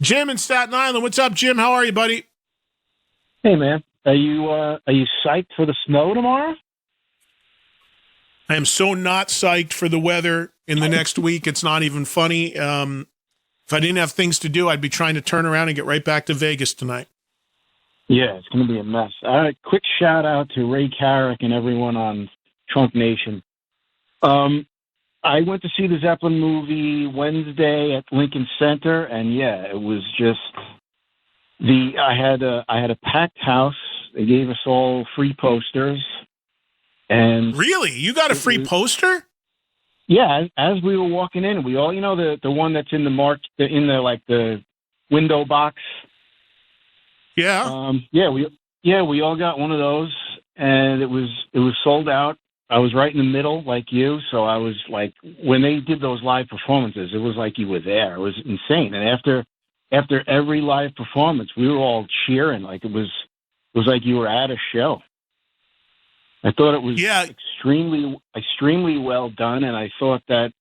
Jim in Staten Island. What's up, Jim? How are you, buddy? Hey man, are you psyched for the snow tomorrow? I am so not psyched for the weather in the next week. It's not even funny. If I didn't have things to do, I'd be trying to turn around and get right back to Vegas tonight. Yeah, it's going to be a mess. All right, quick shout out to Ray Carrick and everyone on Trump Nation. I went to see the Zeppelin movie Wednesday at Lincoln Center, and yeah, it was just I had a packed house. They gave us all free posters, and Really? You got a free poster? yeah, as we were walking in, we all, the one that's in the window box. Yeah. We all got one of those, and it was sold out. I was right in the middle, like you, so I was like, when they did those live performances, it was like you were there. It was insane, and after every live performance, we were all cheering, like it was like you were at a show. I thought it was extremely well done, and I thought that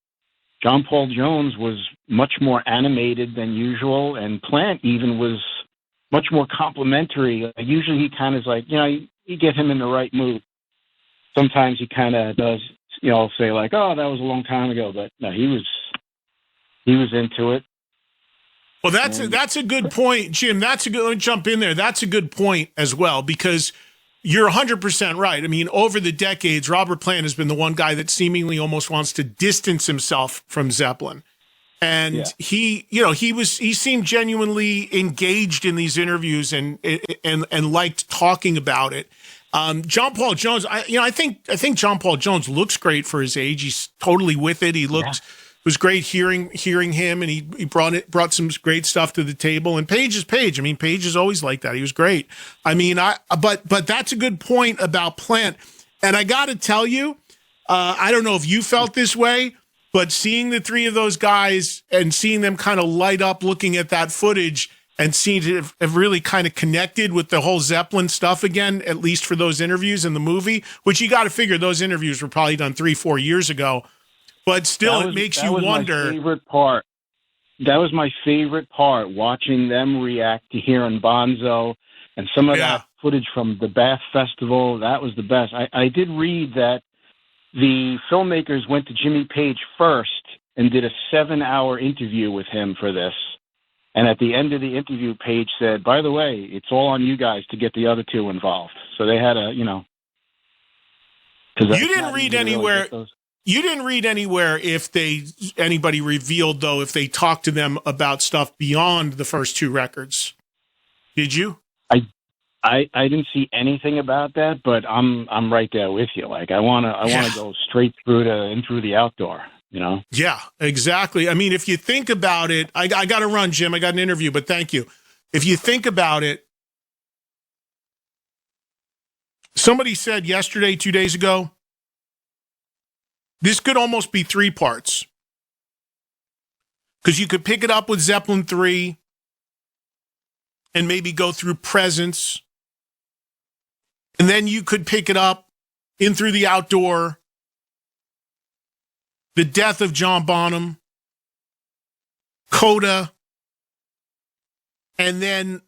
John Paul Jones was much more animated than usual, and Plant even was much more complimentary. Usually he kind of is like, you get him in the right mood. Sometimes he kind of does, say like, oh, that was a long time ago, but no, he was into it. Well, that's a good point, Jim. Let me jump in there. That's a good point as well, because you're 100% right. I mean, over the decades, Robert Plant has been the one guy that seemingly almost wants to distance himself from Zeppelin. And he seemed genuinely engaged in these interviews and liked talking about it. John Paul Jones, I think John Paul Jones looks great for his age. He's totally with it. It was great hearing him, and he brought some great stuff to the table. And Page is Page. I mean, Page is always like that. He was great. I mean, but that's a good point about Plant. And I got to tell you, I don't know if you felt this way, but seeing the three of those guys and seeing them kind of light up looking at that footage and seeing to have really kind of connected with the whole Zeppelin stuff again, at least for those interviews in the movie, which you got to figure those interviews were probably done 3-4 years ago. But still, it makes you wonder. My favorite part. That was my favorite part, watching them react to hearing Bonzo and some of that footage from the Bath Festival. That was the best. I did read that the filmmakers went to Jimmy Page first and did a 7-hour interview with him for this. And at the end of the interview, Page said, by the way, it's all on you guys to get the other two involved. So they had You didn't read anywhere. You didn't read anywhere if anybody revealed, though, if they talked to them about stuff beyond the first two records. Did you? I didn't see anything about that, but I'm right there with you. Like I wanna go straight through the outdoor. Yeah, exactly. I mean, if you think about it, I got to run, Jim. I got an interview, but thank you. If you think about it, somebody said yesterday, 2 days ago, this could almost be 3 parts. Because you could pick it up with Zeppelin 3 and maybe go through Presence. And then you could pick it up in Through the Outdoor, the death of John Bonham, Coda, and then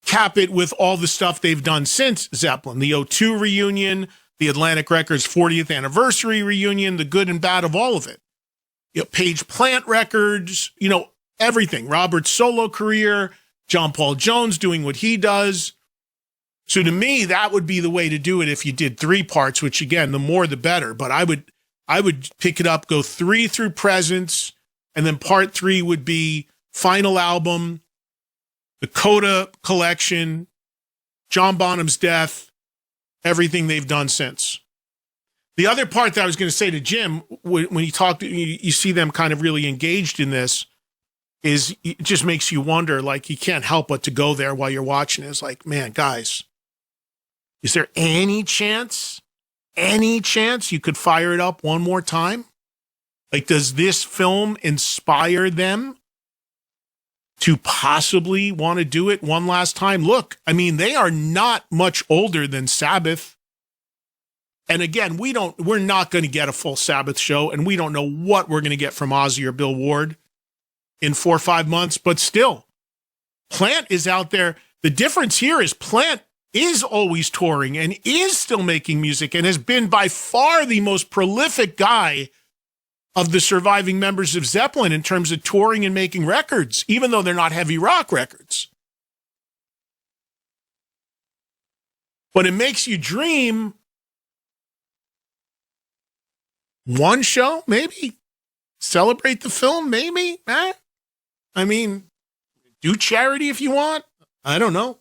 cap it with all the stuff they've done since Zeppelin, the O2 reunion, the Atlantic Records 40th anniversary reunion, the good and bad of all of it. Page Plant records, everything. Robert's solo career, John Paul Jones doing what he does. So to me, that would be the way to do it if you did 3 parts, which again, the more the better. But I would pick it up, go 3 through Presence, and then part 3 would be final album, the Coda collection, John Bonham's death, everything they've done since. The other part that I was going to say to Jim, when you see them kind of really engaged in this, is it just makes you wonder, like you can't help but to go there while you're watching it. It's like, man, guys, is there any chance you could fire it up one more time? Like, does this film inspire them to possibly want to do it one last time? Look, I mean, they are not much older than Sabbath. And again, we're not going to get a full Sabbath show, and we don't know what we're going to get from Ozzy or Bill Ward. in 4 or 5 months, but still, Plant is out there. The difference here is Plant is always touring and is still making music and has been by far the most prolific guy of the surviving members of Zeppelin in terms of touring and making records, even though they're not heavy rock records. But it makes you dream. One show, maybe. Celebrate the film, maybe. I mean, do charity if you want. I don't know.